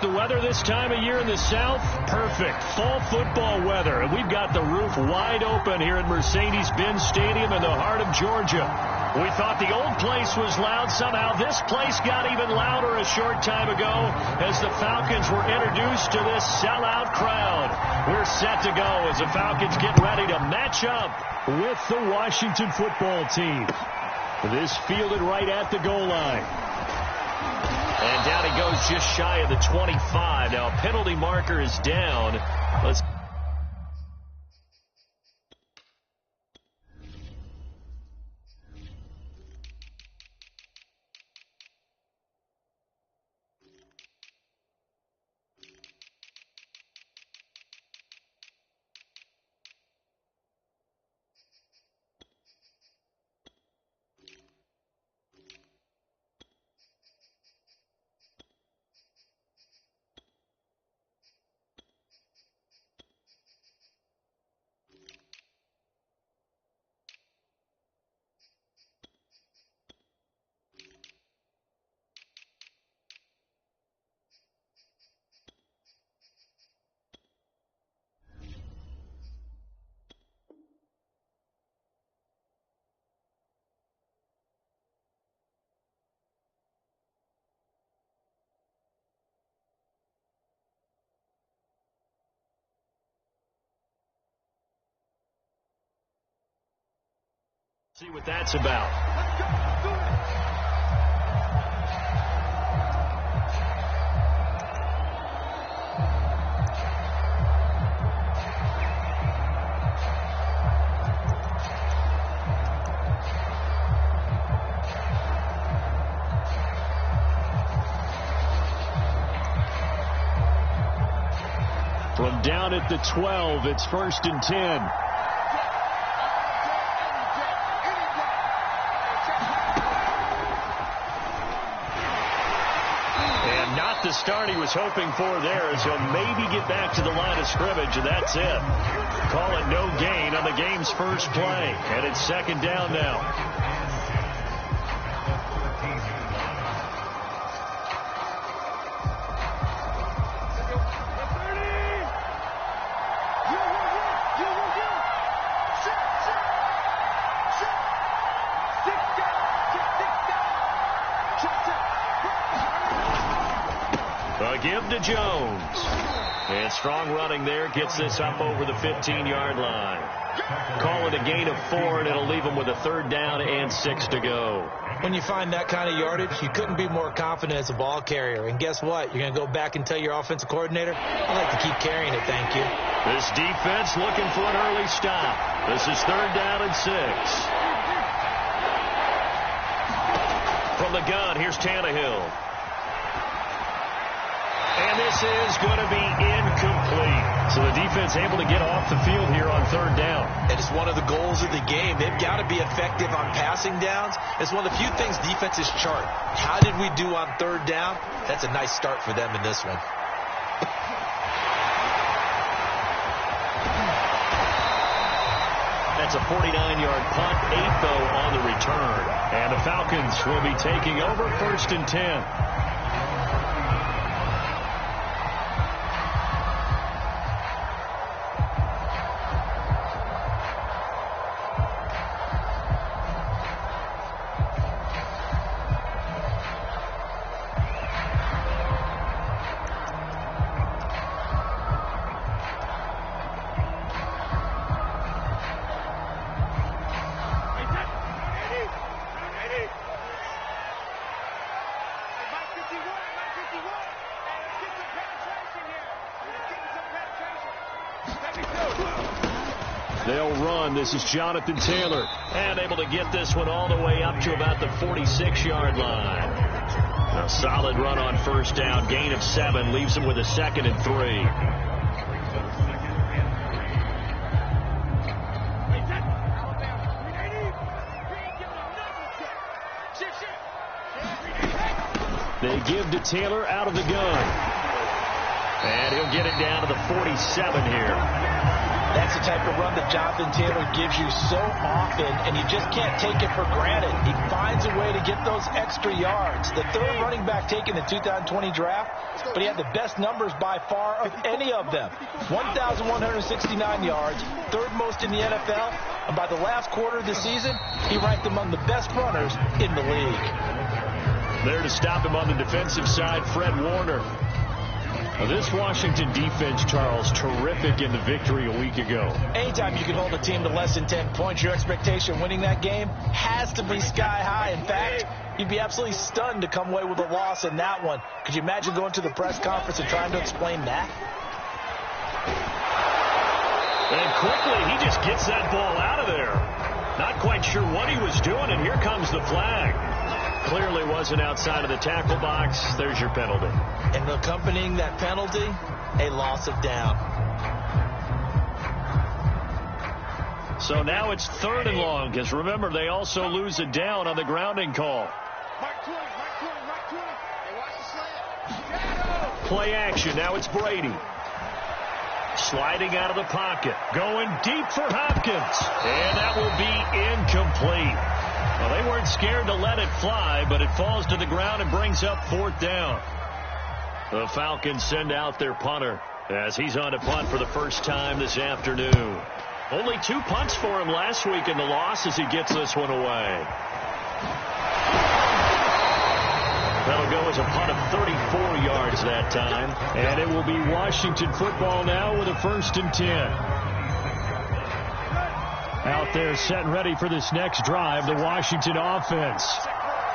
like the weather this time of year in the South? Perfect. Fall football weather. And we've got the roof wide open here at Mercedes-Benz Stadium in the heart of Georgia. We thought the old place was loud. Somehow this place got even louder a short time ago as the Falcons were introduced to this sellout crowd. We're set to go as the Falcons get ready to match up with the Washington football team. This fielded right at the goal line. And down he goes just shy of the 25. Now a penalty marker is down. Let's see what that's about. From down at the 12, it's 1st and 10. The start he was hoping for there, so maybe get back to the line of scrimmage, and that's it. Call it no gain on the game's first play, and it's 2nd down now. Give to Jones. And strong running there gets this up over the 15-yard line. Call it a gain of 4, and it'll leave them with a 3rd down and 6 to go. When you find that kind of yardage, you couldn't be more confident as a ball carrier. And guess what? You're going to go back and tell your offensive coordinator, I'd like to keep carrying it, thank you. This defense looking for an early stop. This is 3rd down and 6. From the gun, here's Tannehill. And this is going to be incomplete. So the defense able to get off the field here on 3rd down. And it's one of the goals of the game. They've got to be effective on passing downs. It's one of the few things defenses chart. How did we do on 3rd down? That's a nice start for them in this one. That's a 49-yard punt, 8 though on the return. And the Falcons will be taking over 1st and 10. They'll run. This is Jonathan Taylor. And able to get this one all the way up to about the 46-yard line. A solid run on 1st down. Gain of 7. Leaves him with a 2nd and 3. They give to Taylor out of the gun. And he'll get it down to the 47 here. That's the type of run that Jonathan Taylor gives you so often, and you just can't take it for granted. He finds a way to get those extra yards. The third running back taken in the 2020 draft, but he had the best numbers by far of any of them. 1,169 yards, third most in the NFL, and by the last quarter of the season, he ranked among the best runners in the league. There to stop him on the defensive side, Fred Warner. Now, this Washington defense, Charles, terrific in the victory a week ago. Anytime you can hold a team to less than 10 points, your expectation winning that game has to be sky high. In fact, you'd be absolutely stunned to come away with a loss in that one. Could you imagine going to the press conference and trying to explain that? And quickly, he just gets that ball out of there. Not quite sure what he was doing, and here comes the flag. Clearly wasn't outside of the tackle box. There's your penalty. And accompanying that penalty, a loss of down. So now it's 3rd and long, because remember, they also lose a down on the grounding call. Play action. Now it's Brady. Sliding out of the pocket. Going deep for Hopkins. And that will be incomplete. Well, they weren't scared to let it fly, but it falls to the ground and brings up 4th down. The Falcons send out their punter as he's on to punt for the first time this afternoon. Only 2 punts for him last week in the loss as he gets this one away. That'll go as a punt of 34 yards that time. And it will be Washington football now with a 1st and 10. Out there set and ready for this next drive, the Washington offense.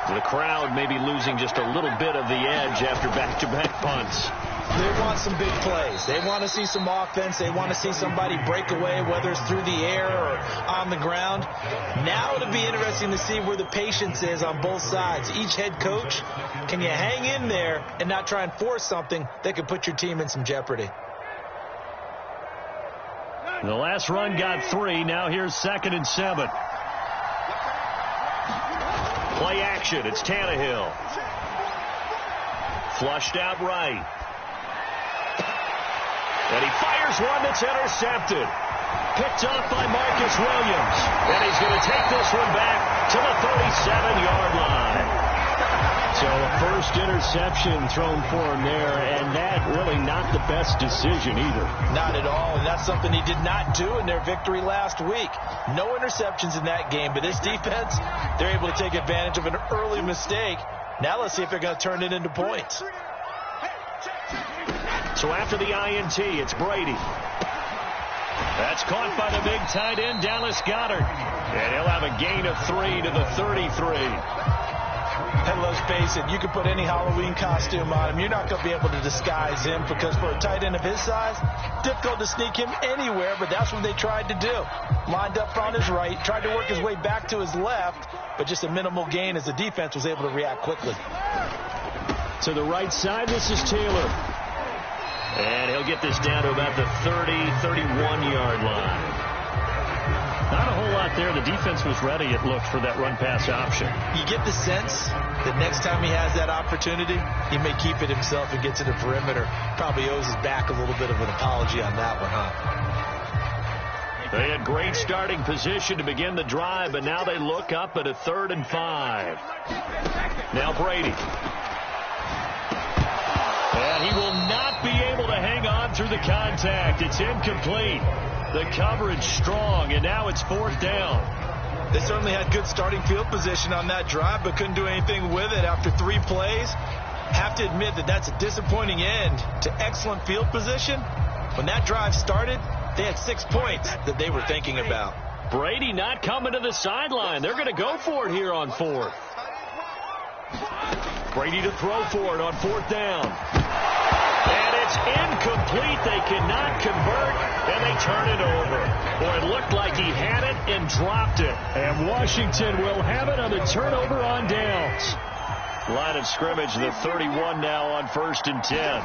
The crowd may be losing just a little bit of the edge after back-to-back punts. They want some big plays. They want to see some offense. They want to see somebody break away, whether it's through the air or on the ground. Now it'll be interesting to see where the patience is on both sides. Each head coach, can you hang in there and not try and force something that could put your team in some jeopardy? The last run got 3. Now here's 2nd and 7. Play action. It's Tannehill. Flushed out right. And he fires one that's intercepted. Picked off by Marcus Williams. And he's going to take this one back to the 37-yard line. So a first interception thrown for him there, and that really not the best decision either. Not at all, and that's something he did not do in their victory last week. No interceptions in that game, but this defense, they're able to take advantage of an early mistake. Now let's see if they're going to turn it into points. So after the INT, it's Brady. That's caught by the big tight end, Dallas Goedert. And he'll have a gain of 3 to the 33. And let's face it, you can put any Halloween costume on him. You're not going to be able to disguise him because for a tight end of his size, difficult to sneak him anywhere, but that's what they tried to do. Lined up on his right, tried to work his way back to his left, but just a minimal gain as the defense was able to react quickly. To the right side, this is Taylor. And he'll get this down to about the 30, 31-yard line. Not a whole lot there. The defense was ready, it looked, for that run-pass option. You get the sense that next time he has that opportunity, he may keep it himself and get to the perimeter. Probably owes his back a little bit of an apology on that one, huh? They had great starting position to begin the drive, but now they look up at a 3rd and 5. Now Brady. And he will not be able to hang on through the contact. It's incomplete. The coverage strong, and now it's 4th down. They certainly had good starting field position on that drive, but couldn't do anything with it after 3 plays. Have to admit that that's a disappointing end to excellent field position. When that drive started, they had 6 points that they were thinking about. Brady not coming to the sideline. They're going to go for it here on 4th. Brady to throw for it on 4th down. And it's incomplete. They cannot convert, and they turn it over. Boy, it looked like he had it and dropped it. And Washington will have it on the turnover on downs. Line of scrimmage, the 31 now on 1st and 10.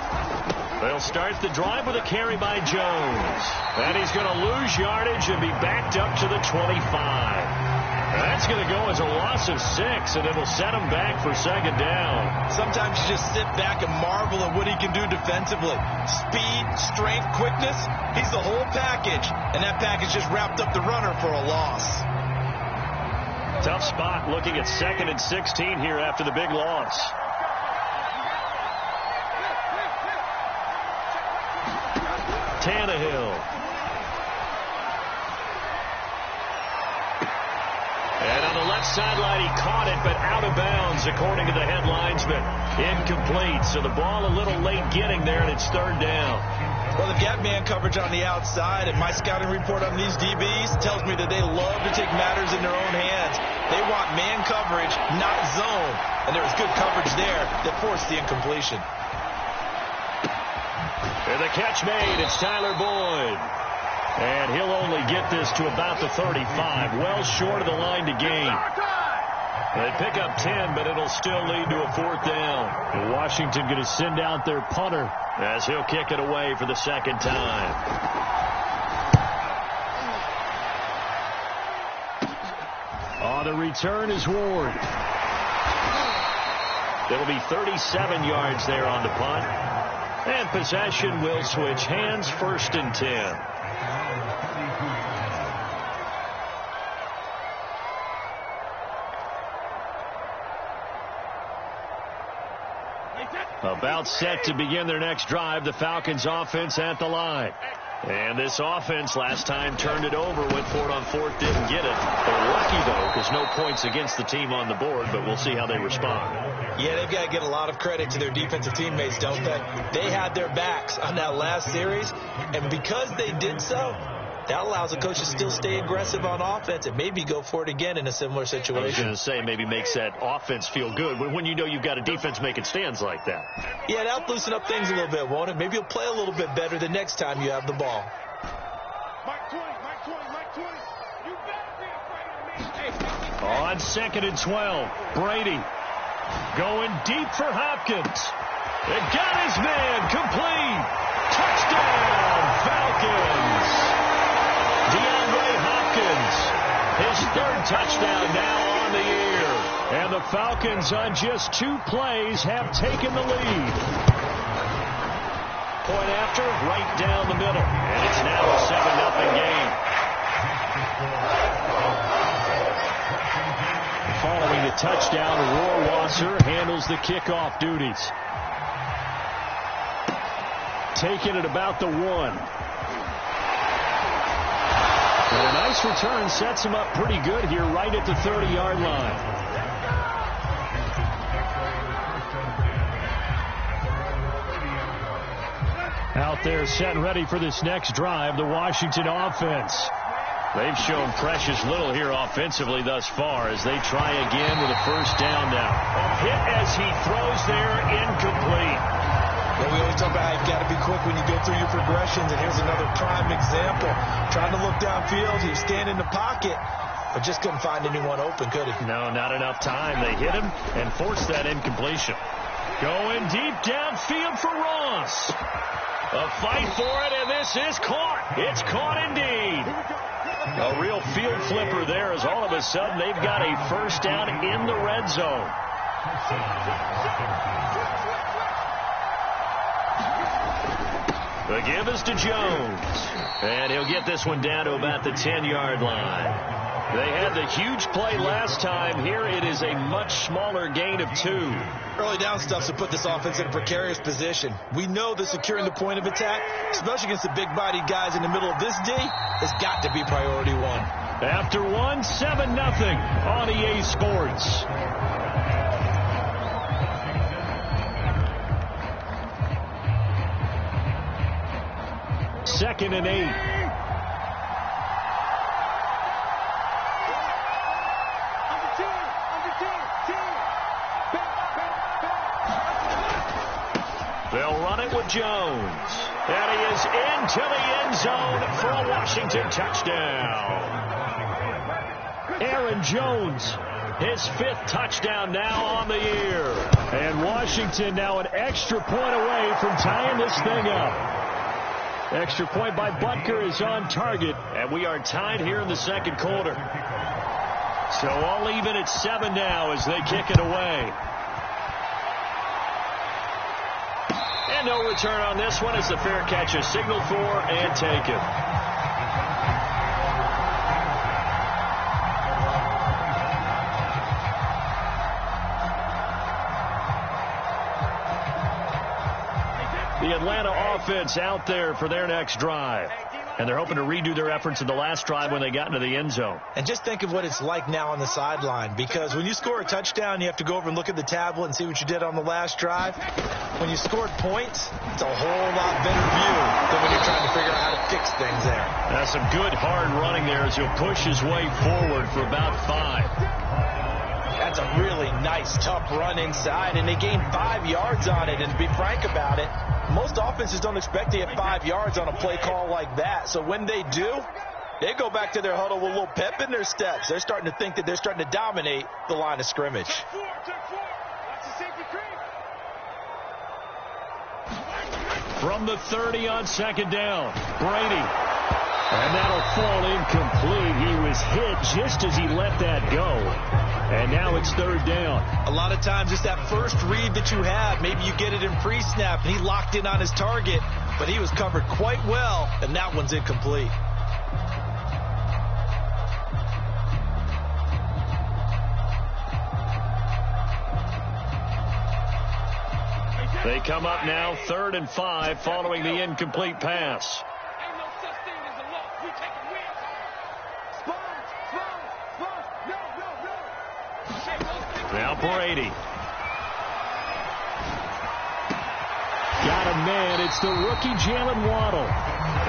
They'll start the drive with a carry by Jones. And he's going to lose yardage and be backed up to the 25. That's going to go as a loss of 6, and it'll set him back for second down. Sometimes you just sit back and marvel at what he can do defensively. Speed, strength, quickness, he's the whole package. And that package just wrapped up the runner for a loss. Tough spot looking at 2nd and 16 here after the big loss. Tannehill. And on the left sideline, he caught it, but out of bounds, according to the headlinesman. Incomplete, so the ball a little late getting there, and it's 3rd down. Well, they've got man coverage on the outside, and my scouting report on these DBs tells me that they love to take matters in their own hands. They want man coverage, not zone, and there was good coverage there that forced the incompletion. And the catch made, it's Tyler Boyd. And he'll only get this to about the 35, well short of the line to gain. They pick up 10, but it'll still lead to a 4th down. And Washington going to send out their punter as he'll kick it away for the 2nd time. On the return is Ward. It'll be 37 yards there on the punt. And possession will switch hands, 1st and 10. About set to begin their next drive, the Falcons offense at the line. And this offense last time turned it over, went for it on 4th, didn't get it. They're lucky, though, because no points against the team on the board, but we'll see how they respond. Yeah, they've got to give a lot of credit to their defensive teammates, don't they? They had their backs on that last series, and because they did so, that allows the coach to still stay aggressive on offense and maybe go for it again in a similar situation. I was going to say maybe makes that offense feel good when you know you've got a defense making stands like that. Yeah, that'll loosen up things a little bit, won't it? Maybe you'll play a little bit better the next time you have the ball. Mike 20. You better be afraid of me. On 2nd and 12, Brady going deep for Hopkins. It got his man complete. Touchdown, Falcons. His 3rd touchdown now on the year. And the Falcons on just 2 plays have taken the lead. Point after, right down the middle. And it's now a 7-0 game. Following the touchdown, Rohrwasser handles the kickoff duties. Taking it about the 1. And a nice return sets him up pretty good here right at the 30-yard line. Out there set and ready for this next drive, the Washington offense. They've shown precious little here offensively thus far as they try again with a 1st down now. Hit as he throws there, incomplete. Well, we always talk about how you've got to be quick when you go through your progressions, and here's another prime example. Trying to look downfield, he was standing in the pocket, but just couldn't find anyone open, could he? No, not enough time. They hit him and forced that incompletion. Going deep downfield for Ross. A fight for it, and this is caught. It's caught indeed. A real field flipper there as all of a sudden they've got a 1st down in the red zone. The give is to Jones. And he'll get this one down to about the 10-yard line. They had the huge play last time. Here it is a much smaller gain of 2. Early down stuff to put this offense in a precarious position. We know that securing the point of attack, especially against the big-bodied guys in the middle of this D, has got to be priority 1. After 1, 7-0 on EA Sports. Second and 8. They'll run it with Jones. And he is into the end zone for a Washington touchdown. Aaron Jones, his 5th touchdown now on the year. And Washington now an extra point away from tying this thing up. Extra point by Butker is on target, and we are tied here in the 2nd quarter. So all even at 7 now as they kick it away. And no return on this one as the fair catch is signaled for and taken. The Atlanta offense out there for their next drive. And they're hoping to redo their efforts in the last drive when they got into the end zone. And just think of what it's like now on the sideline, because when you score a touchdown, you have to go over and look at the tablet and see what you did on the last drive. When you scored points, it's a whole lot better view than when you're trying to figure out how to fix things there. That's some good hard running there as he'll push his way forward for about 5. That's a really nice, tough run inside, and they gained 5 yards on it. And to be frank about it, most offenses don't expect to get 5 yards on a play call like that. So when they do, they go back to their huddle with a little pep in their steps. They're starting to think that they're starting to dominate the line of scrimmage. Check 4. That's a safety creep. From the 30 on second down, Brady. And that'll fall incomplete. He was hit just as he let that go. And now it's 3rd down. A lot of times it's that first read that you have. Maybe you get it in pre-snap, and he locked in on his target, but he was covered quite well, and that one's incomplete. They come up now 3rd and 5 following the incomplete pass. Ain't no such thing as a loss. We taking wins. No. Now Brady. Got a man. It's the rookie Jalen Waddle.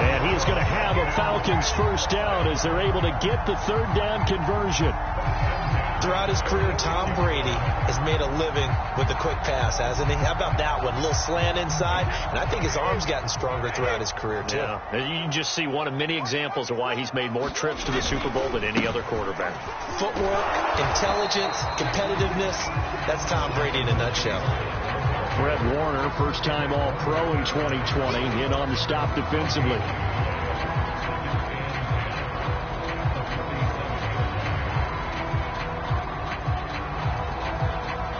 And he is going to have a Falcons first down as they're able to get the 3rd down conversion. Throughout his career, Tom Brady has made a living with the quick pass, hasn't he? How about that one? A little slant inside, and I think his arm's gotten stronger throughout his career, too. Yeah, you can just see one of many examples of why he's made more trips to the Super Bowl than any other quarterback. Footwork, intelligence, competitiveness, that's Tom Brady in a nutshell. Fred Warner, first-time All-Pro in 2020, in on the stop defensively.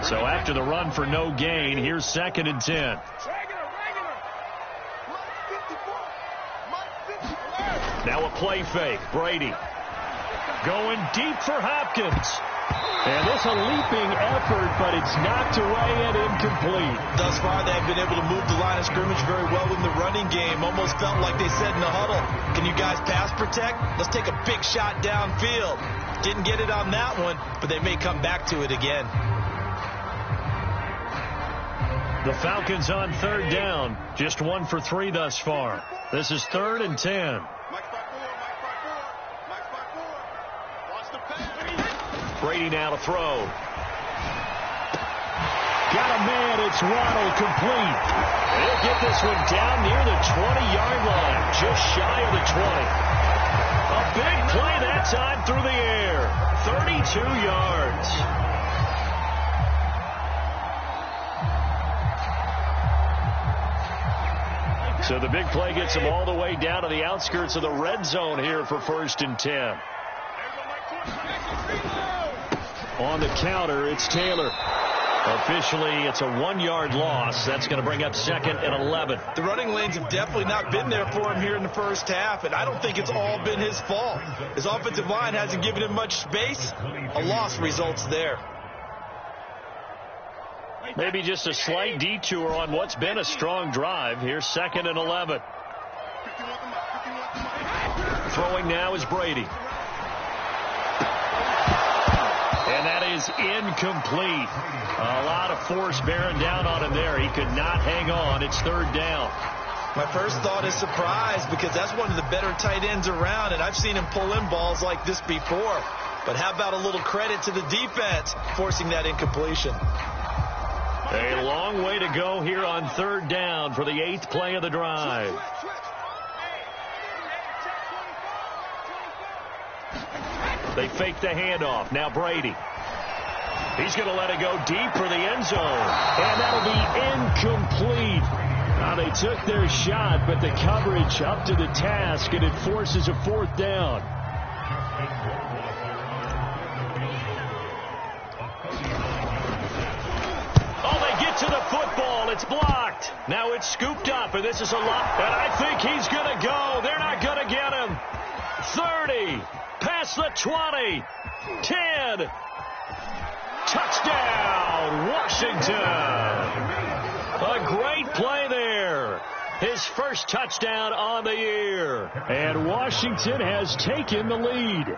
So after the run for no gain, here's 2nd and 10. Now a play fake. Brady going deep for Hopkins. And this a leaping effort, but it's knocked away and incomplete. Thus far, they've been able to move the line of scrimmage very well in the running game. Almost felt like they said in the huddle, can you guys pass protect? Let's take a big shot downfield. Didn't get it on that one, but they may come back to it again. The Falcons on 3rd down. Just 1 for 3 thus far. This is 3rd and 10. Brady now to throw. Got a man. It's Waddle complete. They'll get this one down near the 20-yard line. Just shy of the 20. A big play that time through the air. 32 yards. So the big play gets them all the way down to the outskirts of the red zone here for 1st and 10. On the counter, it's Taylor. Officially, it's a 1-yard loss. That's going to bring up 2nd and 11. The running lanes have definitely not been there for him here in the first half, and I don't think it's all been his fault. His offensive line hasn't given him much space. A loss results there. Maybe just a slight detour on what's been a strong drive. Here's 2nd and 11. Throwing now is Brady. And that is incomplete. A lot of force bearing down on him there. He could not hang on. It's 3rd down. My first thought is surprise, because that's one of the better tight ends around, and I've seen him pull in balls like this before. But how about a little credit to the defense forcing that incompletion? A long way to go here on 3rd down for the 8th play of the drive. They fake the handoff. Now Brady. He's going to let it go deep for the end zone. And that'll be incomplete. Now they took their shot, but the coverage up to the task, and it forces a 4th down. Now it's scooped up, and this is a lot. And I think he's going to go. They're not going to get him. 30. Past the 20. 10. Touchdown, Washington. A great play there. His first touchdown on the year. And Washington has taken the lead.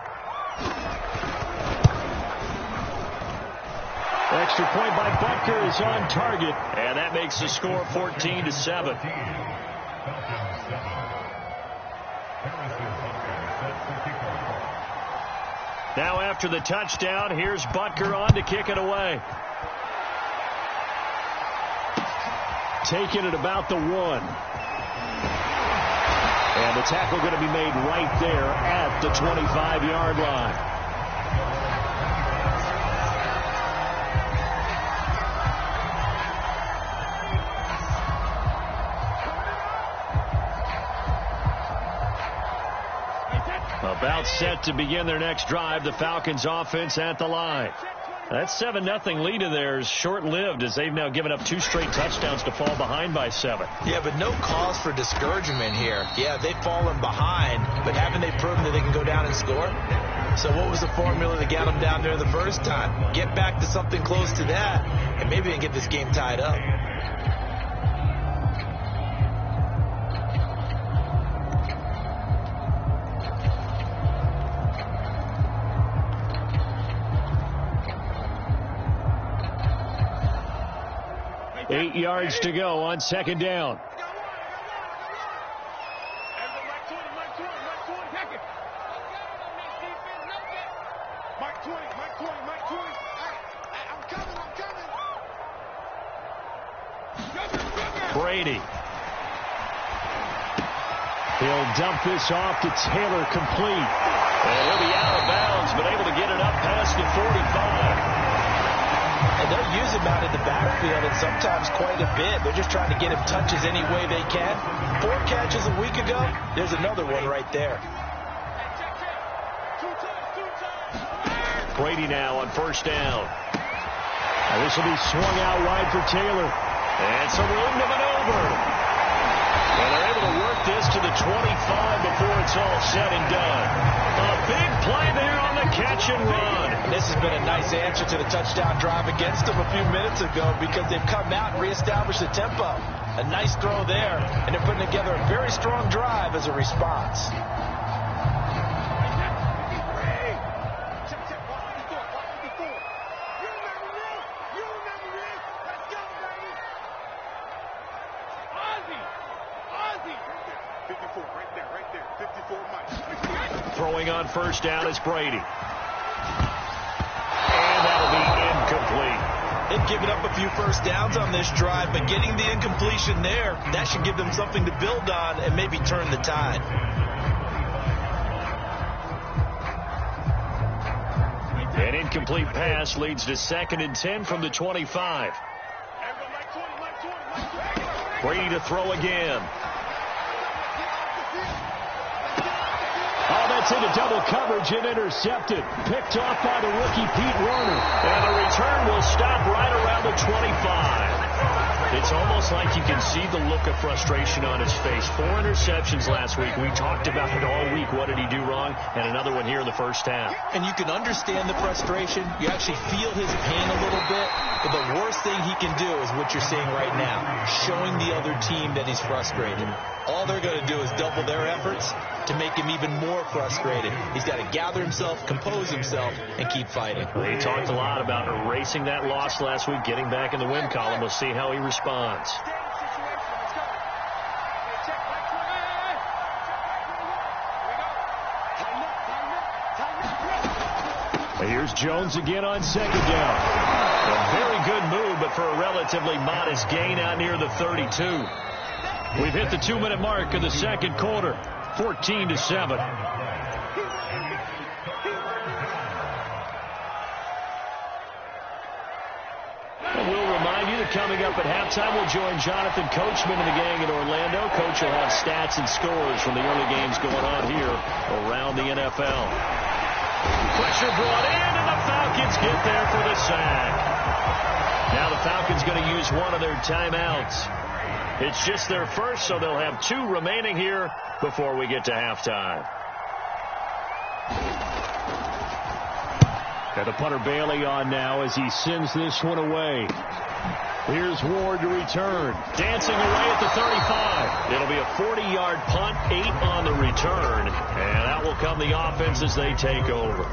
Extra point by Butker is on target. And that makes the score 14-7. Now after the touchdown, here's Butker on to kick it away. Taking it about the 1. And the tackle going to be made right there at the 25-yard line. About set to begin their next drive. The Falcons offense at the line. That 7-0 lead of theirs short-lived as they've now given up 2 straight touchdowns to fall behind by 7. Yeah, but no cause for discouragement here. Yeah, they've fallen behind, but haven't they proven that they can go down and score? So what was the formula that got them down there the first time? Get back to something close to that, and maybe they can get this game tied up. Eight yards to go on second down. Brady. He'll dump this off to Taylor, complete. And he'll be out of bounds, but able to get it up past the 45. And they'll use him out in the backfield, and sometimes quite a bit. They're just trying to get him touches any way they can. 4 catches a week ago. There's another one right there. Brady now on first down. And this will be swung out wide for Taylor. And some room to maneuver. And they're able to work this to the 25 before it's all said and done. A big play there on the catch and run. And this has been a nice answer to the touchdown drive against them a few minutes ago because they've come out and reestablished the tempo. A nice throw there, and they're putting together a very strong drive as a response. Throwing on first down is Brady. And that'll be incomplete. They've given up a few first downs on this drive, but getting the incompletion there, that should give them something to build on and maybe turn the tide. An incomplete pass leads to 2nd and 10 from the 25. Brady to throw again. Oh, that's into double coverage and intercepted. Picked off by the rookie Pete Werner. And the return will stop right around the 25. It's almost like you can see the look of frustration on his face. 4 interceptions last week. We talked about it all week. What did he do wrong? And another one here in the first half. And you can understand the frustration. You actually feel his pain a little bit. But the worst thing he can do is what you're seeing right now, showing the other team that he's frustrated. All they're going to do is double their efforts to make him even more frustrated. He's got to gather himself, compose himself, and keep fighting. He talked a lot about erasing that loss last week, getting back in the win column. We'll see how he responds. Here's Jones again on second down. A very good move, but for a relatively modest gain out near the 32. We've hit the 2-minute mark of the second quarter. 14-7. And we'll remind you that coming up at halftime, we'll join Jonathan Coachman and the gang in Orlando. Coach will have stats and scores from the early games going on here around the NFL. Pressure brought in, and the Falcons get there for the sack. Now the Falcons going to use one of their timeouts. It's just their first, so they'll have 2 remaining here before we get to halftime. Got the punter Bailey on now as he sends this one away. Here's Ward to return. Dancing away at the 35. It'll be a 40-yard punt, 8 on the return. And that will come the offense as they take over.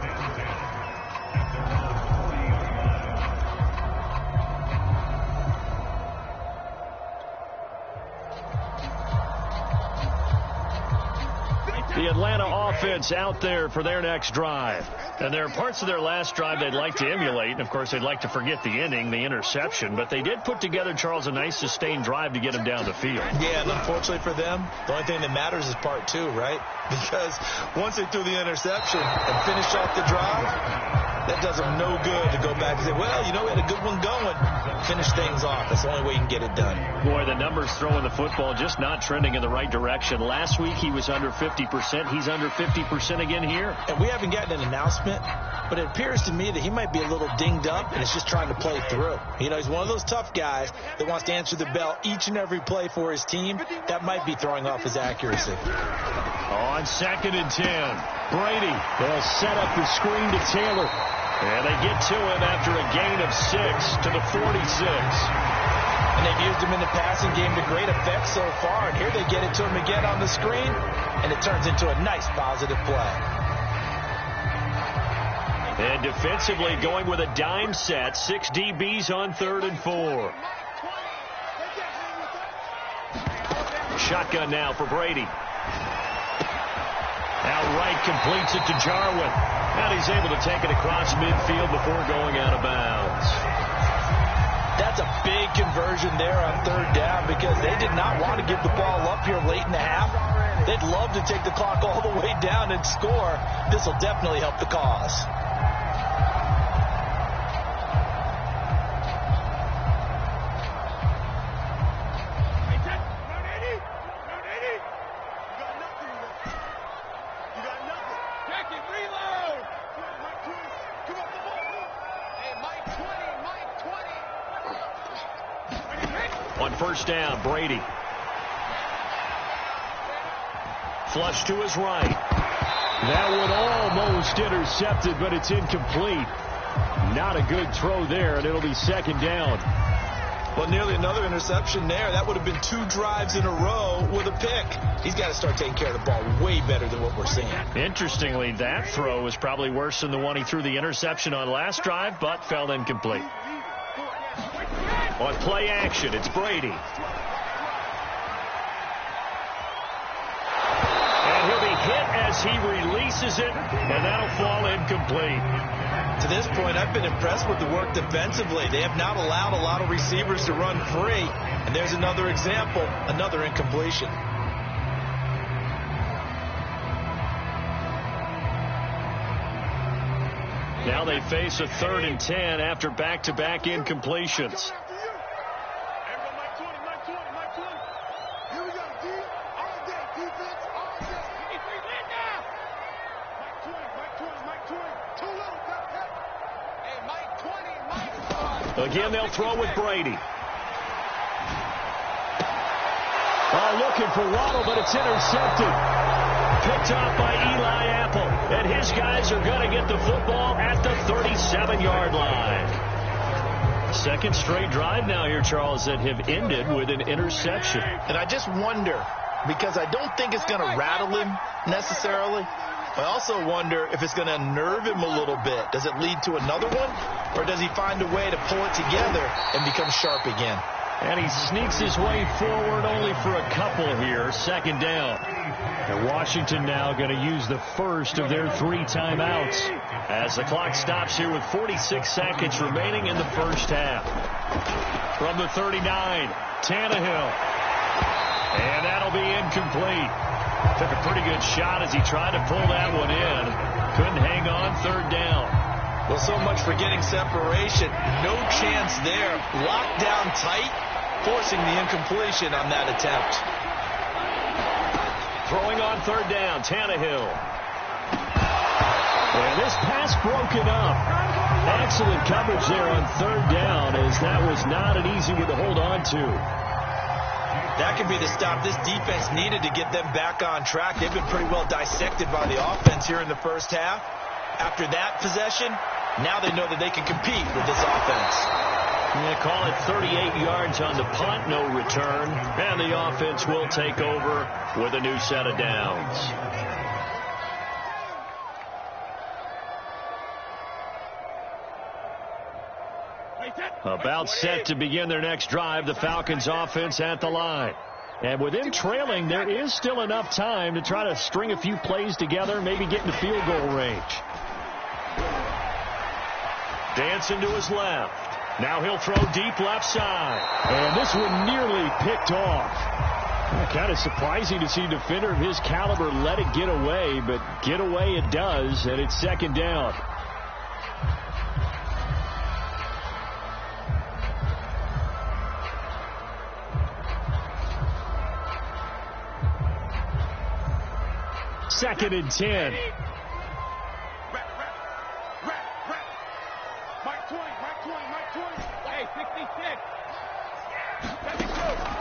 The Atlanta offense out there for their next drive. And there are parts of their last drive they'd like to emulate. And, of course, they'd like to forget the ending, the interception. But they did put together, Charles, a nice sustained drive to get them down the field. Yeah, and unfortunately for them, the only thing that matters is part 2, right? Because once they threw the interception and finished off the drive, that does them no good to go back and say, well, you know, we had a good one going. Finish things off. That's the only way you can get it done. Boy, the numbers throwing the football just not trending in the right direction. Last week he was under 50%. He's under 50% again here. And we haven't gotten an announcement, but it appears to me that he might be a little dinged up and is just trying to play through. You know, he's one of those tough guys that wants to answer the bell each and every play for his team. That might be throwing off his accuracy. On 2nd and 10, Brady. They'll set up the screen to Taylor. And they get to him after a gain of 6 to the 46. And they've used him in the passing game to great effect so far. And here they get it to him again on the screen, and it turns into a nice positive play. And defensively going with a dime set, 6 DBs on 3rd and 4. Shotgun now for Brady. Outright completes it to Jarwin. And he's able to take it across midfield before going out of bounds. That's a big conversion there on 3rd down because they did not want to give the ball up here late in the half. They'd love to take the clock all the way down and score. This will definitely help the cause. On 1st down, Brady. Flush to his right. That one almost intercepted, but it's incomplete. Not a good throw there, and it'll be 2nd down. Well, nearly another interception there. That would have been 2 drives in a row with a pick. He's got to start taking care of the ball way better than what we're seeing. Interestingly, that throw was probably worse than the one he threw the interception on last drive, but fell incomplete. On play action, it's Brady. And he'll be hit as he releases it, and that'll fall incomplete. To this point, I've been impressed with the work defensively. They have not allowed a lot of receivers to run free. And there's another example, another incompletion. Now they face a 3rd and 10 after back-to-back incompletions. Again, they'll throw with Brady. Looking for Waddle, but it's intercepted. Picked off by Eli Apple. And his guys are going to get the football at the 37-yard line. 2nd straight drive now here, Charles, that have ended with an interception. And I just wonder, because I don't think it's going to rattle him necessarily. I also wonder if it's going to unnerve him a little bit. Does it lead to another one? Or does he find a way to pull it together and become sharp again? And he sneaks his way forward only for a couple here. 2nd down. And Washington now going to use the first of their 3 timeouts as the clock stops here with 46 seconds remaining in the first half. From the 39, Tannehill. And that'll be incomplete. Took a pretty good shot as he tried to pull that one in. Couldn't hang on. 3rd down. Well, so much for getting separation. No chance there. Locked down tight, forcing the incompletion on that attempt. Throwing on 3rd down, Tannehill. And this pass broken up. Excellent coverage there on 3rd down, as that was not an easy one to hold on to. That could be the stop this defense needed to get them back on track. They've been pretty well dissected by the offense here in the first half. After that possession, now they know that they can compete with this offense. They call it 38 yards on the punt, no return. And the offense will take over with a new set of downs. About set to begin their next drive, the Falcons offense at the line. And with them trailing, there is still enough time to try to string a few plays together, maybe get into field goal range. Dancing to his left. Now he'll throw deep left side. And this one nearly picked off. Kind of surprising to see a defender of his caliber let it get away, but get away it does, and it's second down. Second and 10.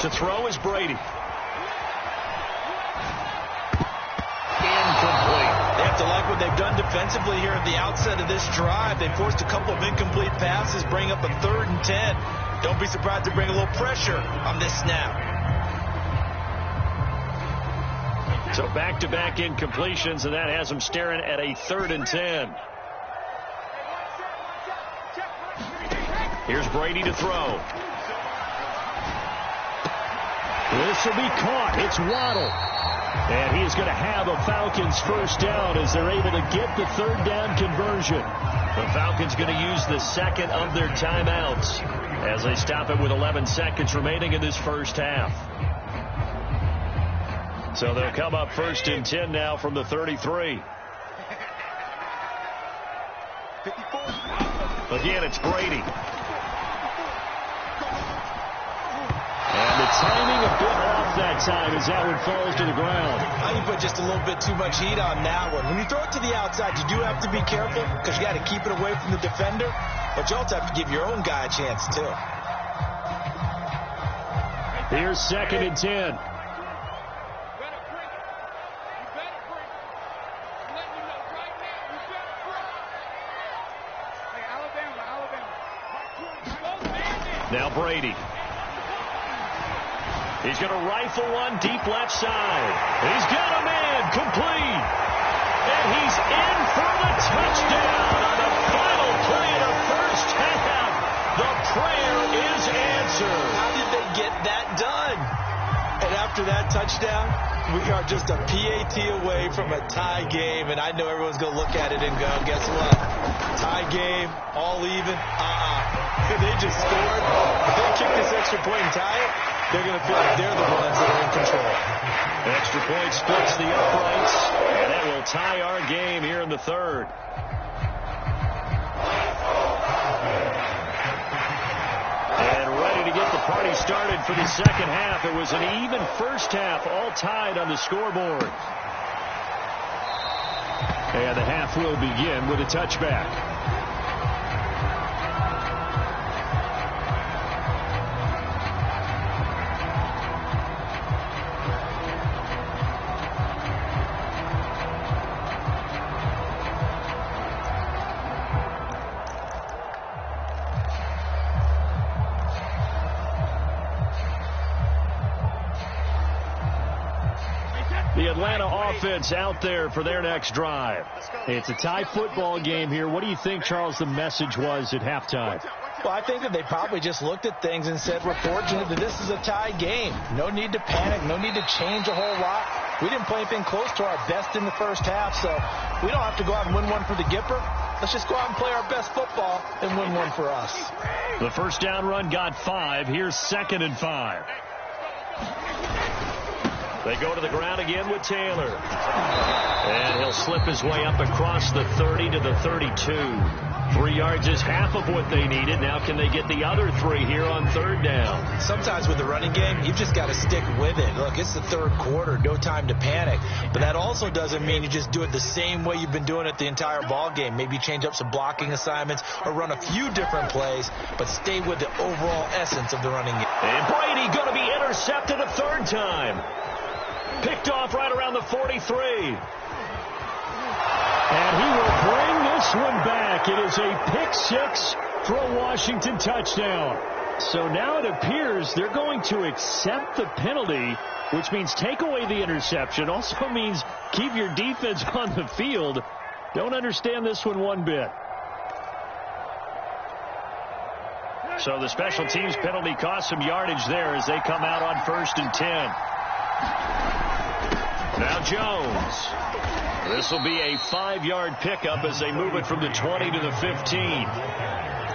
To throw is Brady. Incomplete. They have to like what they've done defensively here at the outset of this drive. They forced a couple of incomplete passes, bring up a 3rd and 10. Don't be surprised to bring a little pressure on this snap. So back-to-back incompletions, and that has them staring at a 3rd and 10. Here's Brady to throw. This will be caught. It's Waddle. And he's going to have a Falcons first down as they're able to get the 3rd down conversion. The Falcons going to use the second of their timeouts as they stop it with 11 seconds remaining in this first half. So they'll come up 1st and 10 now from the 33. Again, it's Brady. And the timing a bit off that time as that one falls to the ground. I think put just a little bit too much heat on that one. When you throw it to the outside, you do have to be careful because you got to keep it away from the defender. But you also have to give your own guy a chance, too. Here's 2nd and 10. Now Brady. He's going to rifle one deep left side. He's got a man complete. And he's in for the touchdown on the final play of the first half. The prayer is answered. How did they get that done? And after that touchdown, we are just a PAT away from a tie game. And I know everyone's going to look at it and go, guess what? Tie game, all even. They just scored. If they kick this extra point and tie it, they're going to feel like they're the ones that are in control. Extra point splits the uprights, and that will tie our game here in the 3rd. And ready to get the party started for the second half. It was an even first half, all tied on the scoreboard. And the half will begin with a touchback. The Atlanta offense out there for their next drive. It's a tie football game here. What do you think, Charles, the message was at halftime? Well, I think that they probably just looked at things and said, we're fortunate that this is a tie game. No need to panic. No need to change a whole lot. We didn't play anything close to our best in the first half, so we don't have to go out and win one for the Gipper. Let's just go out and play our best football and win one for us. The first down run got 5. Here's 2nd and 5. They go to the ground again with Taylor. And he'll slip his way up across the 30 to the 32. 3 yards is half of what they needed. Now can they get the other 3 here on 3rd down? Sometimes with the running game, you've just got to stick with it. Look, it's the 3rd quarter. No time to panic. But that also doesn't mean you just do it the same way you've been doing it the entire ball game. Maybe change up some blocking assignments or run a few different plays, but stay with the overall essence of the running game. And Brady going to be intercepted. A third time. Picked off right around the 43. And he will bring this one back. It is a pick six for a Washington touchdown. So now it appears they're going to accept the penalty, which means take away the interception. Also means keep your defense on the field. Don't understand this one bit. So the special teams penalty cost some yardage there as they come out on 1st and 10. Now Jones. This will be a 5-yard pickup as they move it from the 20 to the 15.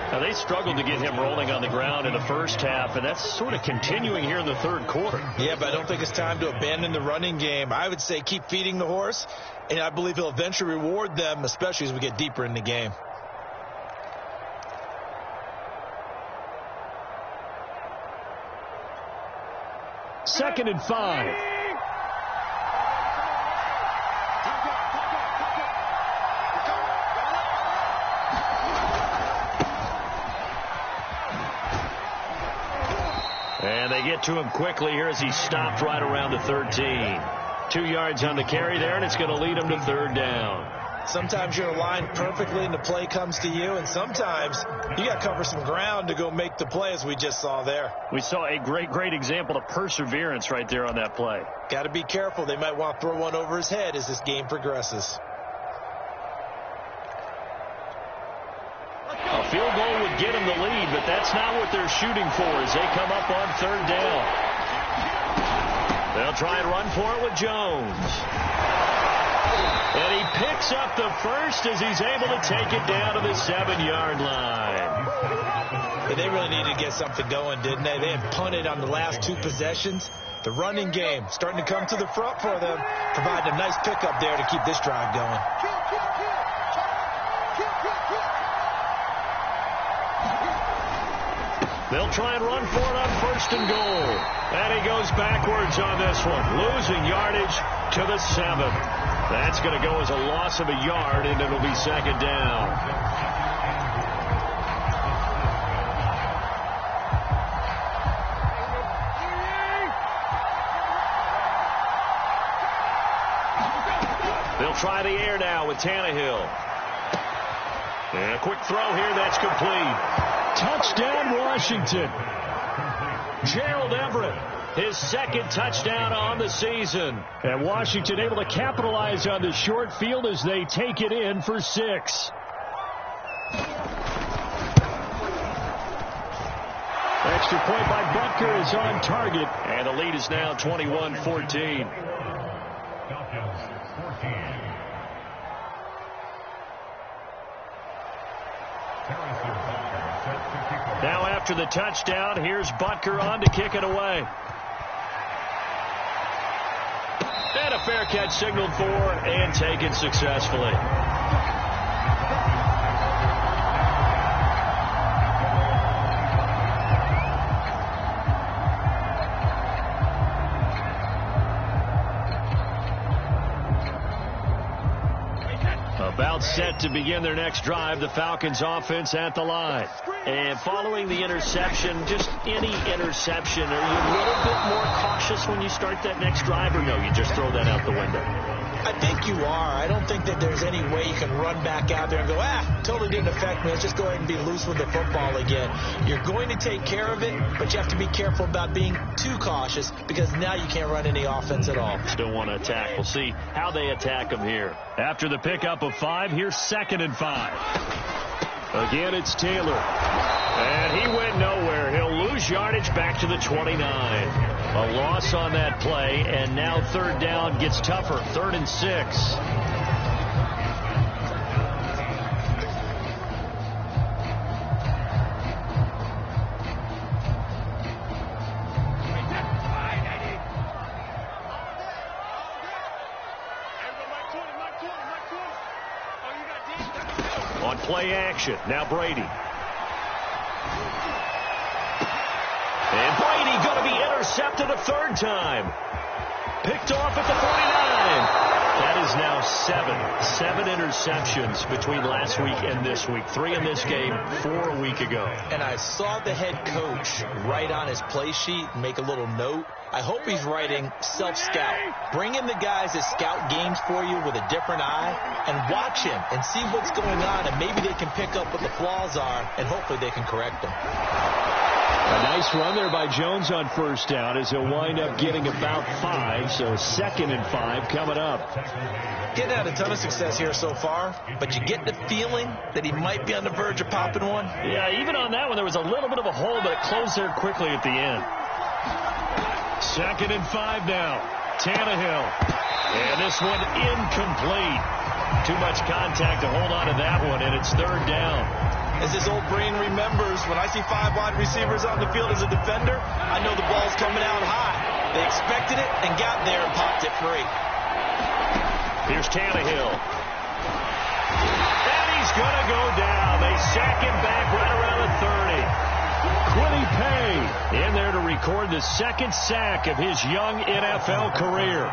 Now, they struggled to get him rolling on the ground in the first half, and that's sort of continuing here in the third quarter. Yeah, but I don't think it's time to abandon the running game. I would say keep feeding the horse, and I believe he'll eventually reward them, especially as we get deeper in the game. Second and 5. And they get to him quickly here as he stopped right around the 13. 2 yards on the carry there, and it's going to lead him to third down. Sometimes you're aligned perfectly and the play comes to you, and sometimes you got to cover some ground to go make the play, as we just saw there. We saw a great example of perseverance right there on that play. Got to be careful. They might want to throw one over his head as this game progresses. A field goal would get them the lead, but that's not what they're shooting for as they come up on third down. They'll try and run for it with Jones. And he picks up the first as he's able to take it down to the 7-yard line. They really needed to get something going, didn't they? They had punted on the last 2 possessions. The running game starting to come to the front for them, providing a nice pickup there to keep this drive going. They'll try and run for it on 1st and goal. And he goes backwards on this one, losing yardage to the 7. That's going to go as a loss of a yard, and it'll be second down. They'll try the air now with Tannehill. And a quick throw here, that's complete. Touchdown, Washington. Gerald Everett, his second touchdown on the season. And Washington able to capitalize on the short field as they take it in for 6. Extra point by Butker is on target. And the lead is now 21-14. Now after the touchdown, here's Butker on to kick it away. And a fair catch signaled for and taken successfully. About set to begin their next drive, the Falcons offense at the line. And following the interception, just any interception, are you a little bit more cautious when you start that next drive, or no, you just throw that out the window? I think you are. I don't think that there's any way you can run back out there and go, totally didn't affect me. Let's just go ahead and be loose with the football again. You're going to take care of it, but you have to be careful about being too cautious because now you can't run any offense at all. Still want to attack. We'll see how they attack them here. After the pickup of 5, here's 2nd and 5. Again, it's Taylor. And he went nowhere. He'll lose yardage back to the 29. A loss on that play, and now third down gets tougher. 3rd and 6. On play action, now Brady. And Brady going to be intercepted a 3rd time. Picked off at the 49. That is now 7 interceptions between last week and this week. 3 in this game, 4 a week ago. And I saw the head coach write on his play sheet and make a little note I hope he's writing self-scout. Bring in the guys that scout games for you with a different eye and watch him and see what's going on, and maybe they can pick up what the flaws are, and hopefully they can correct them. A nice run there by Jones on first down as he'll wind up getting about 5, so 2nd and 5 coming up. Getting had a ton of success here so far, but you get the feeling that he might be on the verge of popping one. Yeah, even on that one, there was a little bit of a hole, but it closed there quickly at the end. 2nd and 5 now. Tannehill. And this one incomplete. Too much contact to hold on to that one, and it's 3rd down. As his old brain remembers, when I see 5 wide receivers on the field as a defender, I know the ball's coming out high. They expected it and got there and popped it free. Here's Tannehill. And he's going to go down. They sack him back right around the 30. Quiddy Pay in there to record the 2nd sack of his young NFL career.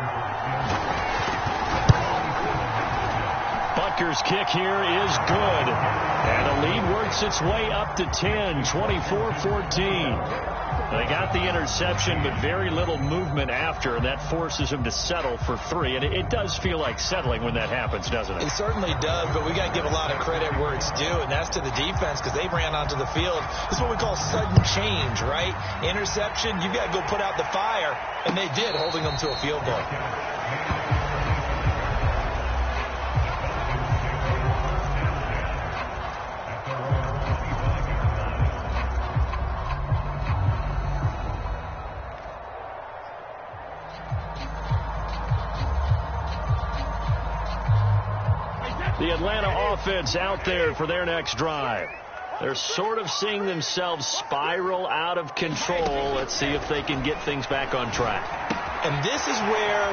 Butker's kick here is good. And the lead works its way up to 10, 24-14. They got the interception, but very little movement after, and that forces him to settle for 3. And it does feel like settling when that happens, doesn't it? It certainly does, but we got to give a lot of credit where it's due, and that's to the defense because they ran onto the field. This is what we call sudden change, right? Interception, you've got to go put out the fire, and they did, holding them to a field goal. The Atlanta offense out there for their next drive. They're sort of seeing themselves spiral out of control. Let's see if they can get things back on track. And this is where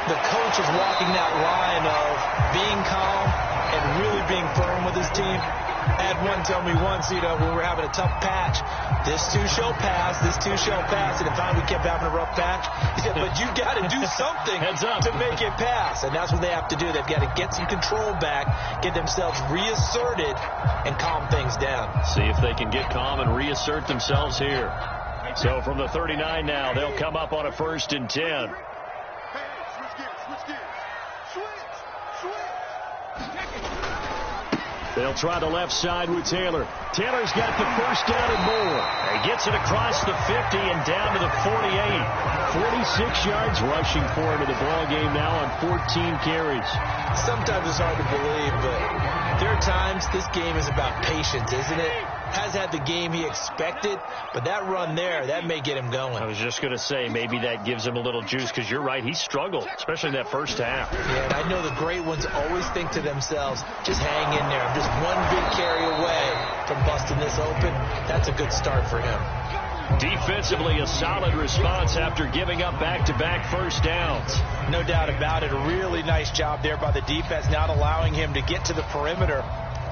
the coach is walking that line of being calm and really being firm with his team. I had one tell me once, when we were having a tough patch, this too shall pass, this too shall pass, and finally we kept having a rough patch. He said, but you've got to do something to make it pass, and that's what they have to do. They've got to get some control back, get themselves reasserted, and calm things down. See if they can get calm and reassert themselves here. So from the 39 now, they'll come up on a 1st and 10. They'll try the left side with Taylor. Taylor's got the 1st down and more. He gets it across the 50 and down to the 48. 46 yards rushing for him in the ball game now on 14 carries. Sometimes it's hard to believe, but there are times this game is about patience, isn't it? Has had the game he expected, but that run there, that may get him going. I was just going to say, maybe that gives him a little juice, because you're right, he struggled, especially in that first half. Yeah, and I know the great ones always think to themselves, just hang in there. I'm just one big carry away from busting this open. That's a good start for him. Defensively, a solid response after giving up back-to-back 1st downs. No doubt about it. A really nice job there by the defense, not allowing him to get to the perimeter.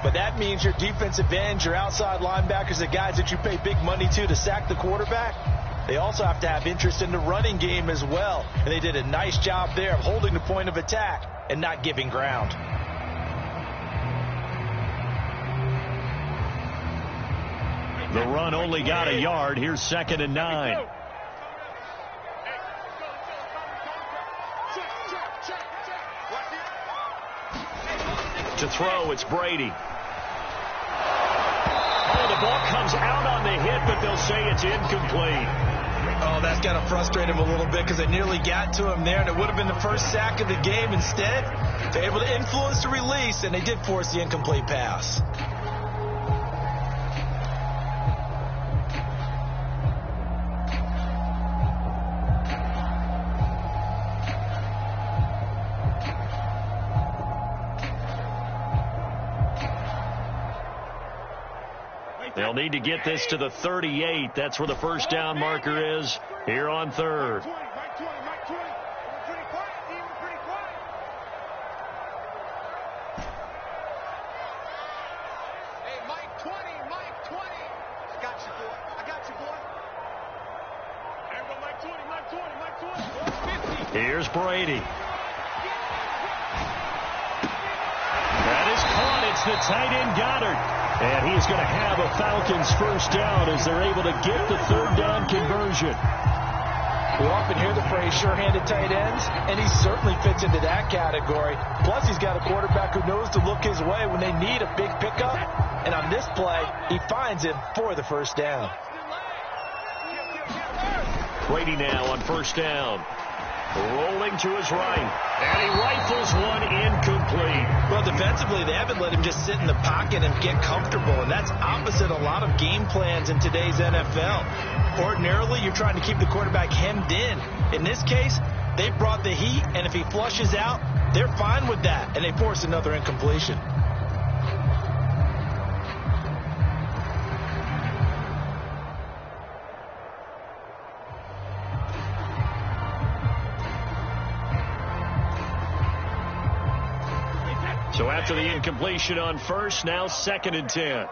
But that means your defensive ends, your outside linebackers, the guys that you pay big money to sack the quarterback, they also have to have interest in the running game as well. And they did a nice job there of holding the point of attack and not giving ground. The run only got a yard. Here's 2nd and 9. To throw, it's Brady. Oh, the ball comes out on the hit, but they'll say it's incomplete. Oh, that's got to frustrate him a little bit because they nearly got to him there, and it would have been the first sack of the game. Instead, they're able to influence the release, and they did force the incomplete pass. They'll need to get this to the 38. That's where the 1st down marker is here on 3rd. Hey, Mike 20. I got you, boy. There we go, Mike 20. Here's Brady. That is caught. It's the tight end Goddard. And he's going to have a Falcons 1st down as they're able to get the 3rd down conversion. We often hear the phrase sure-handed tight ends, and he certainly fits into that category. Plus, he's got a quarterback who knows to look his way when they need a big pickup. And on this play, he finds him for the first down. Brady now on first down. Rolling to his right. And he rifles one incomplete. Well, defensively, they haven't let him just sit in the pocket and get comfortable. And that's opposite a lot of game plans in today's NFL. Ordinarily, you're trying to keep the quarterback hemmed in. In this case, they brought the heat, and if he flushes out, they're fine with that. And they force another incompletion. So after the incompletion on first, now 2nd and 10. Hey,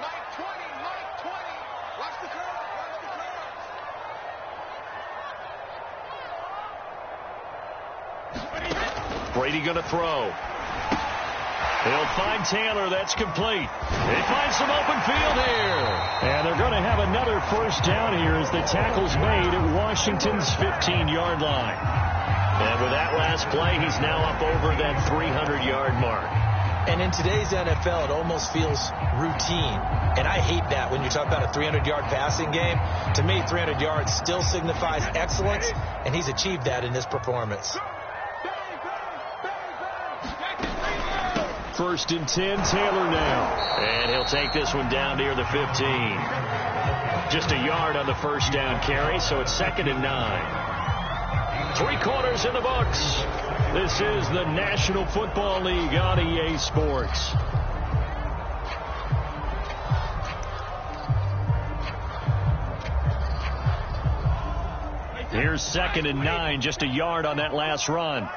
Mike 20, Mike 20. Watch the curve, watch the curve. Brady going to throw. He'll find Taylor. That's complete. They find some open field here. And they're going to have another first down here as the tackle's made at Washington's 15-yard line. And with that last play, he's now up over that 300-yard mark. And in today's NFL, it almost feels routine. And I hate that when you talk about a 300-yard passing game. To me, 300 yards still signifies excellence, and he's achieved that in this performance. 1st and 10, Taylor now. And he'll take this one down near the 15. Just a yard on the first down carry, so it's 2nd and 9. 3 quarters in the books. This is the National Football League on EA Sports. Here's 2nd and 9, just a yard on that last run.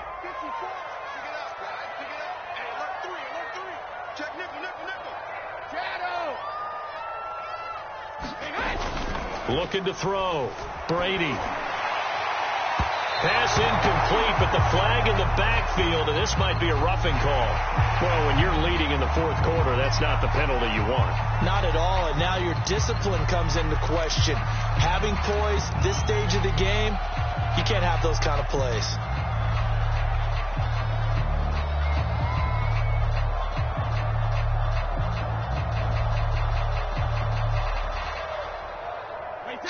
Looking to throw. Brady. Pass incomplete, but the flag in the backfield, and this might be a roughing call. Well, when you're leading in the 4th quarter, that's not the penalty you want. Not at all, and now your discipline comes into question. Having poise this stage of the game, you can't have those kind of plays.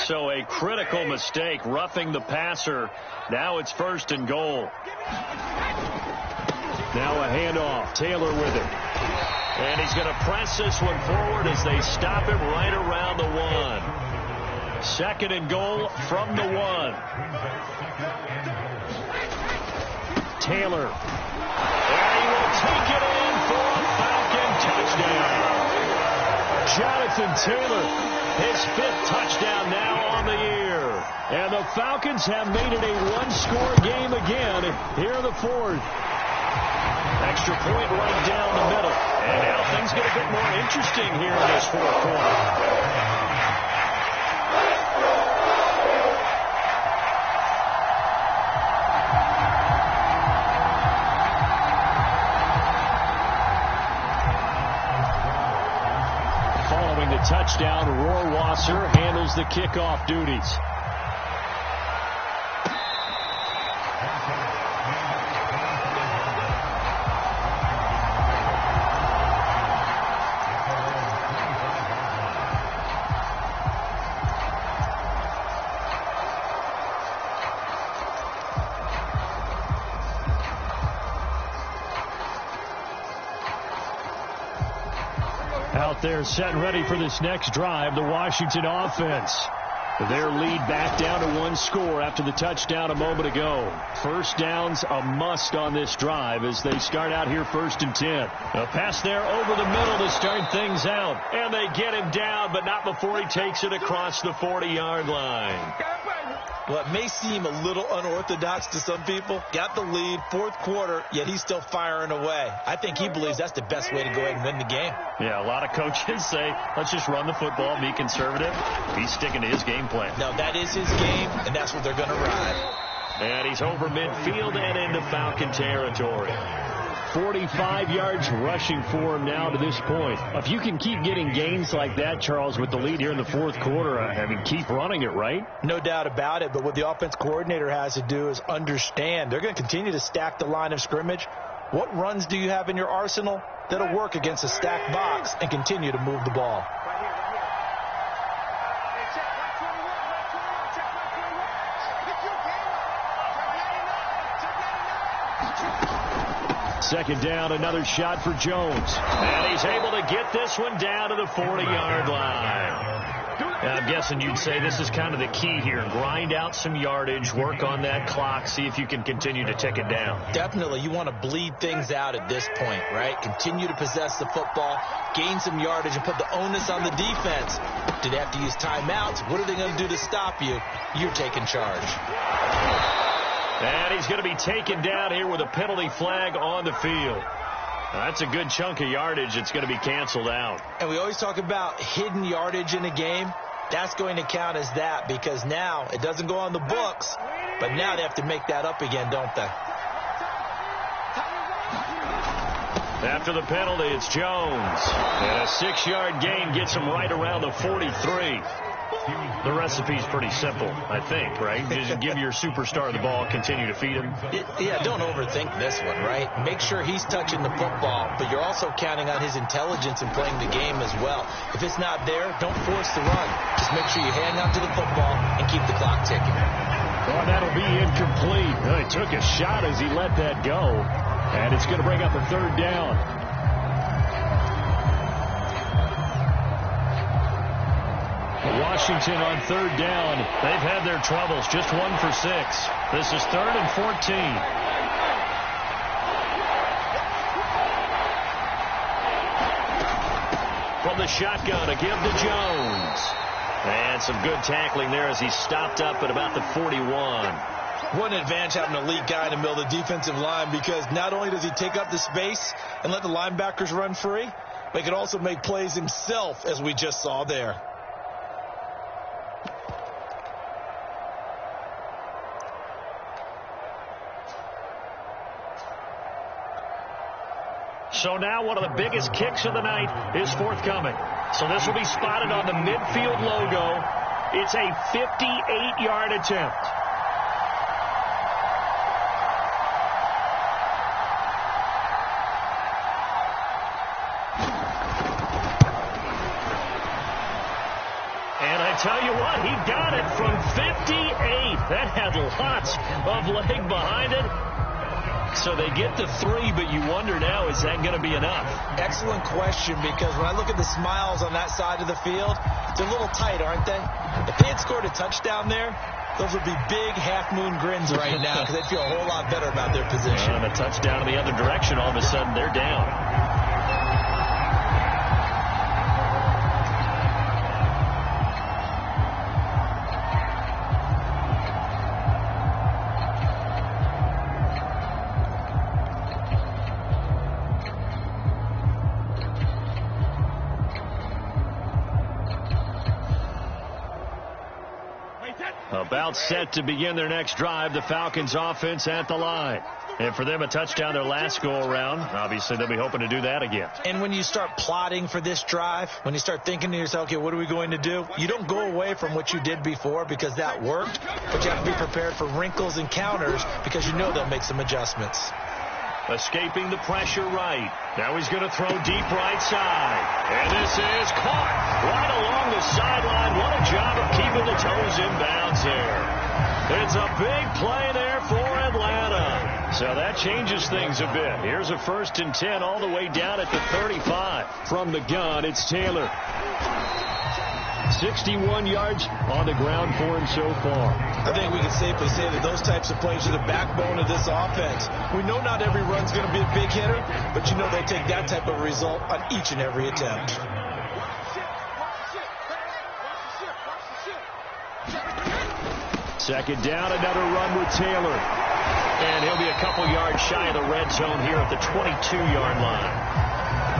So a critical mistake, roughing the passer. Now it's 1st and goal. Now a handoff. Taylor with it. And he's going to press this one forward as they stop him right around the 1. 2nd and goal from the 1. Taylor. And he will take it in for a Falcon touchdown. Jonathan Taylor, his 5th touchdown now on the year. And the Falcons have made it a 1-score game again here in the 4th. Extra point right down the middle. And now things get a bit more interesting here in this 4th quarter. Touchdown, Rohrwasser handles the kickoff duties. Out there set and ready for this next drive, the Washington offense. Their lead back down to 1 score after the touchdown a moment ago. First down's a must on this drive as they start out here 1st and 10. A pass there over the middle to start things out. And they get him down, but not before he takes it across the 40-yard line. Well, it may seem a little unorthodox to some people. Got the lead, 4th quarter, yet he's still firing away. I think he believes that's the best way to go ahead and win the game. Yeah, a lot of coaches say, let's just run the football, be conservative. He's sticking to his game plan. No, that is his game, and that's what they're going to ride. And he's over midfield and into Falcon territory. 45 yards rushing for him now to this point. If you can keep getting gains like that, Charles, with the lead here in the fourth quarter, I mean, keep running it, right? No doubt about it, but what the offense coordinator has to do is understand they're going to continue to stack the line of scrimmage. What runs do you have in your arsenal that'll work against a stacked box and continue to move the ball? Second down, another shot for Jones. And he's able to get this one down to the 40-yard line. Now, I'm guessing you'd say this is kind of the key here. Grind out some yardage, work on that clock, see if you can continue to tick it down. Definitely. You want to bleed things out at this point, right? Continue to possess the football, gain some yardage, and put the onus on the defense. Do they have to use timeouts? What are they going to do to stop you? You're taking charge. And he's going to be taken down here with a penalty flag on the field. That's a good chunk of yardage. It's going to be canceled out. And we always talk about hidden yardage in a game. That's going to count as that because now it doesn't go on the books, but now they have to make that up again, don't they? After the penalty, it's Jones. And a 6-yard gain gets him right around the 43. The recipe's pretty simple, I think, right? Just give your superstar the ball, continue to feed him. Yeah, don't overthink this one, right? Make sure he's touching the football, but you're also counting on his intelligence in playing the game as well. If it's not there, don't force the run. Just make sure you hang on to the football and keep the clock ticking. Oh, that'll be incomplete. Well, he took a shot as he let that go, and it's going to bring up a third down. Washington on third down. They've had their troubles. Just 1 for 6. This is 3rd and 14. From the shotgun, a give to Jones. And some good tackling there as he stopped up at about the 41. What an advantage having an elite guy in the middle of the defensive line because not only does he take up the space and let the linebackers run free, but he can also make plays himself, as we just saw there. So now one of the biggest kicks of the night is forthcoming. So this will be spotted on the midfield logo. It's a 58-yard attempt. And I tell you what, he got it from 58. That had lots of leg behind it. So they get the 3, but you wonder now, is that going to be enough? Excellent question, because when I look at the smiles on that side of the field, they're a little tight, aren't they? If they had scored a touchdown there, those would be big half-moon grins right now because they'd feel a whole lot better about their position. And a touchdown in the other direction, all of a sudden they're down. About set to begin their next drive, the Falcons offense at the line. And for them, a touchdown their last go-around. Obviously, they'll be hoping to do that again. And when you start plotting for this drive, when you start thinking to yourself, okay, what are we going to do? You don't go away from what you did before because that worked, but you have to be prepared for wrinkles and counters because you know they'll make some adjustments. Escaping the pressure right. Now he's going to throw deep right side. And this is caught right along the sideline. What a job of keeping the toes in bounds here. It's a big play there for Atlanta. So that changes things a bit. Here's a 1st and 10 all the way down at the 35. From the gun, it's Taylor. 61 yards on the ground for him so far. I think we can safely say that those types of plays are the backbone of this offense. We know not every run's going to be a big hitter, but you know they'll take that type of result on each and every attempt. Second down, another run with Taylor. And he'll be a couple yards shy of the red zone here at the 22-yard line.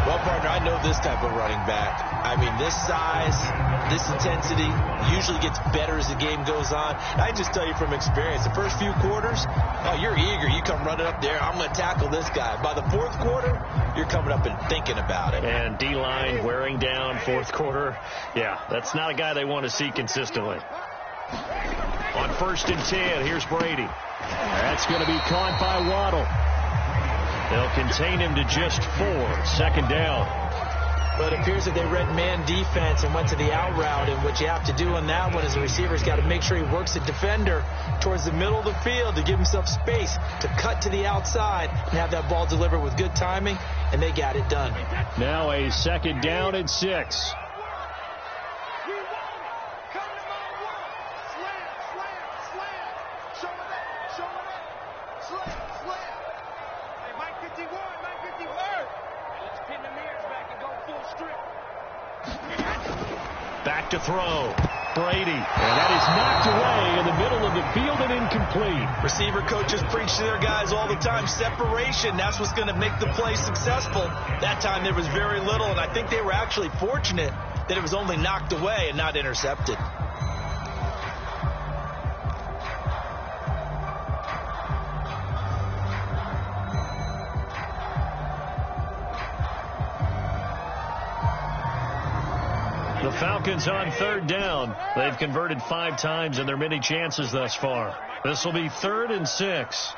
Well, partner, I know this type of running back. I mean, this size, this intensity usually gets better as the game goes on. I just tell you from experience, the first few quarters, oh, you're eager. You come running up there, I'm going to tackle this guy. By the fourth quarter, you're coming up and thinking about it. And D-line wearing down fourth quarter. Yeah, that's not a guy they want to see consistently. On 1st and 10, here's Brady. That's going to be caught by Waddle. They'll contain him to just 4. 2nd down. But it appears that they read man defense and went to the out route, and what you have to do on that one is the receiver's got to make sure he works the defender towards the middle of the field to give himself space to cut to the outside and have that ball delivered with good timing, and they got it done. Now a 2nd down and 6. Back to throw. Brady. And that is knocked away in the middle of the field and incomplete. Receiver coaches preach to their guys all the time. Separation, that's what's going to make the play successful. That time there was very little, and I think they were actually fortunate that it was only knocked away and not intercepted. The Falcons on 3rd down. They've converted 5 times in their many chances thus far. This will be 3rd and 6.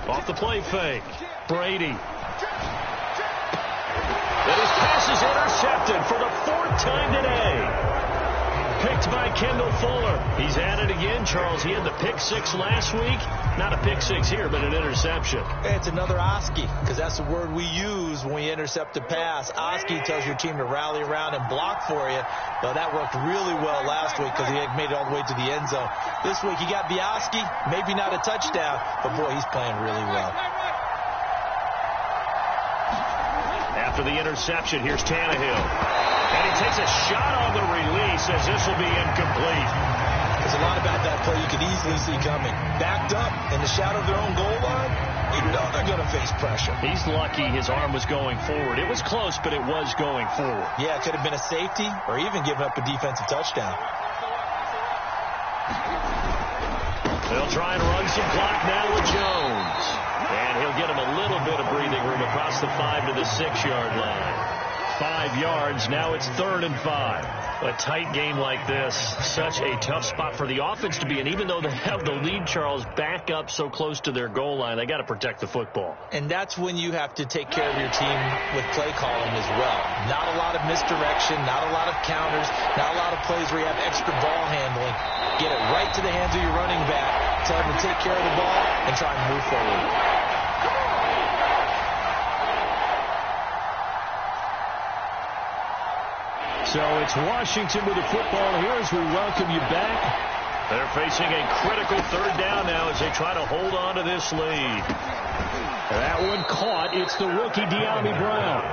Off the play fake. Brady. But his pass is intercepted for the 4th time today. Picked by Kendall Fuller. He's at it again, Charles. He had the pick 6 last week. Not a pick 6 here, but an interception. It's another Oski, because that's the word we use when we intercept a pass. Oski tells your team to rally around and block for you. Well, that worked really well last week because he had made it all the way to the end zone. This week, he got the Oski, maybe not a touchdown, but boy, he's playing really well. After the interception, here's Tannehill. And he takes a shot on the release as this will be incomplete. There's a lot about that play you could easily see coming. Backed up in the shadow of their own goal line, you know they're going to face pressure. He's lucky his arm was going forward. It was close, but it was going forward. Yeah, it could have been a safety or even given up a defensive touchdown. They'll try and run some clock now with Jones. And he'll get him a little bit of breathing room across the 5 to the 6-yard line. 5 yards. Now it's 3rd and 5. A tight game like this, such a tough spot for the offense to be in. Even though they have the lead, Charles, back up so close to their goal line, they got to protect the football. And that's when you have to take care of your team with play calling as well. Not a lot of misdirection, not a lot of counters, not a lot of plays where you have extra ball handling. Get it right to the hands of your running back, tell him to take care of the ball, and try and move forward. So it's Washington with the football here as we welcome you back. They're facing a critical 3rd down now as they try to hold on to this lead. That one caught. It's the rookie De'Ami Brown.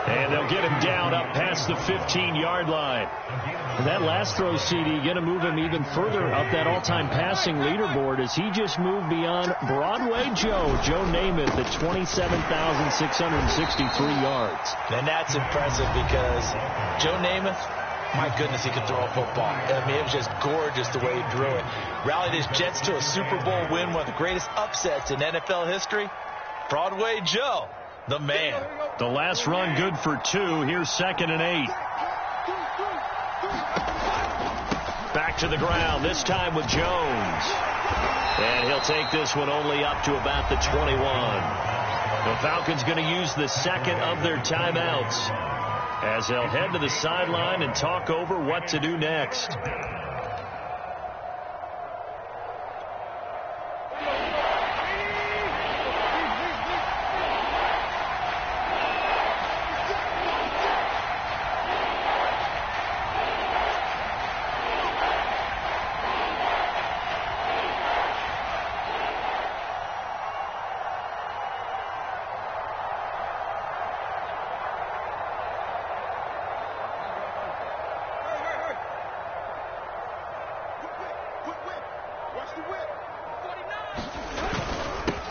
And they'll get him down up past the 15-yard line. And that last throw, CD, going to move him even further up that all-time passing leaderboard as he just moved beyond Broadway Joe Namath at 27,663 yards. And that's impressive because Joe Namath, my goodness, he could throw a football. I mean, it was just gorgeous the way he threw it. Rallied his Jets to a Super Bowl win, one of the greatest upsets in NFL history. Broadway Joe, the man. The last run good for 2. Here's 2nd and 8. Back to the ground, this time with Jones. And he'll take this one only up to about the 21. The Falcons going to use the 2nd of their timeouts as they'll head to the sideline and talk over what to do next.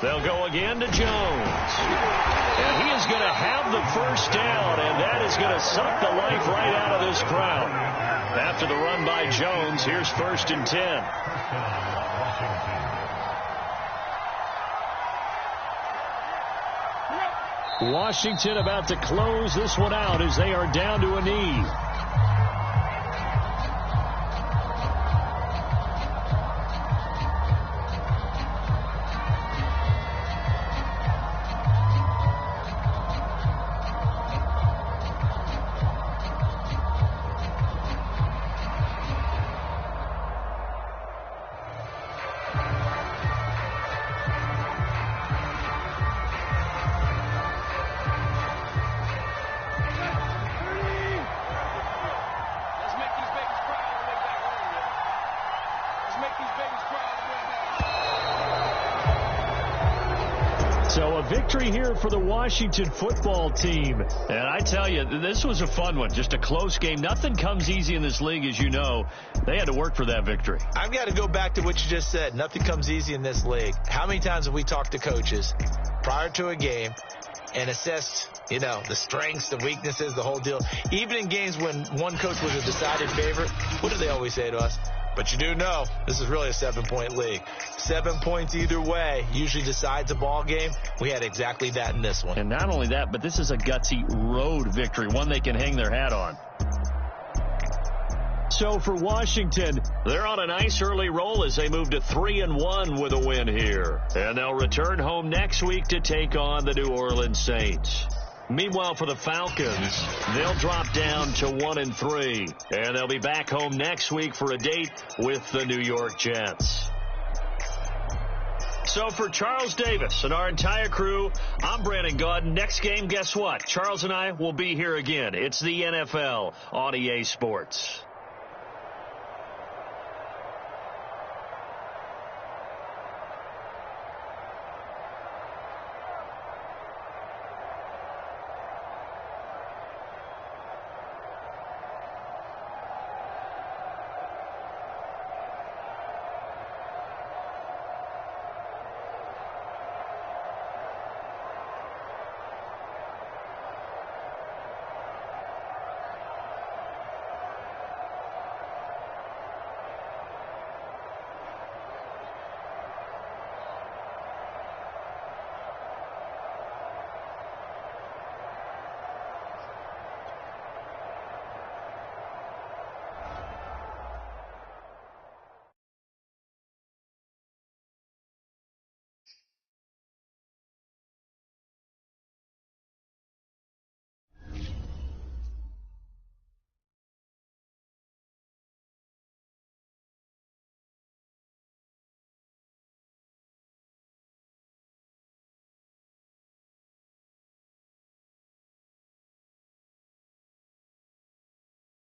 They'll go again to Jones. And he is going to have the first down, and that is going to suck the life right out of this crowd. After the run by Jones, here's 1st and 10. Washington about to close this one out as they are down to a knee. So a victory here for the Washington football team. And I tell you, this was a fun one. Just a close game. Nothing comes easy in this league, as you know. They had to work for that victory. I've got to go back to what you just said. Nothing comes easy in this league. How many times have we talked to coaches prior to a game and assessed, the strengths, the weaknesses, the whole deal? Even in games when one coach was a decided favorite, what do they always say to us? But you do know this is really a 7-point league. 7 points either way usually decides a ball game. We had exactly that in this one. And not only that, but this is a gutsy road victory, one they can hang their hat on. So for Washington, they're on a nice early roll as they move to 3-1 with a win here. And they'll return home next week to take on the New Orleans Saints. Meanwhile, for the Falcons, they'll drop down to 1-3, and they'll be back home next week for a date with the New York Jets. So for Charles Davis and our entire crew, I'm Brandon Gaudin. Next game, guess what? Charles and I will be here again. It's the NFL on EA Sports.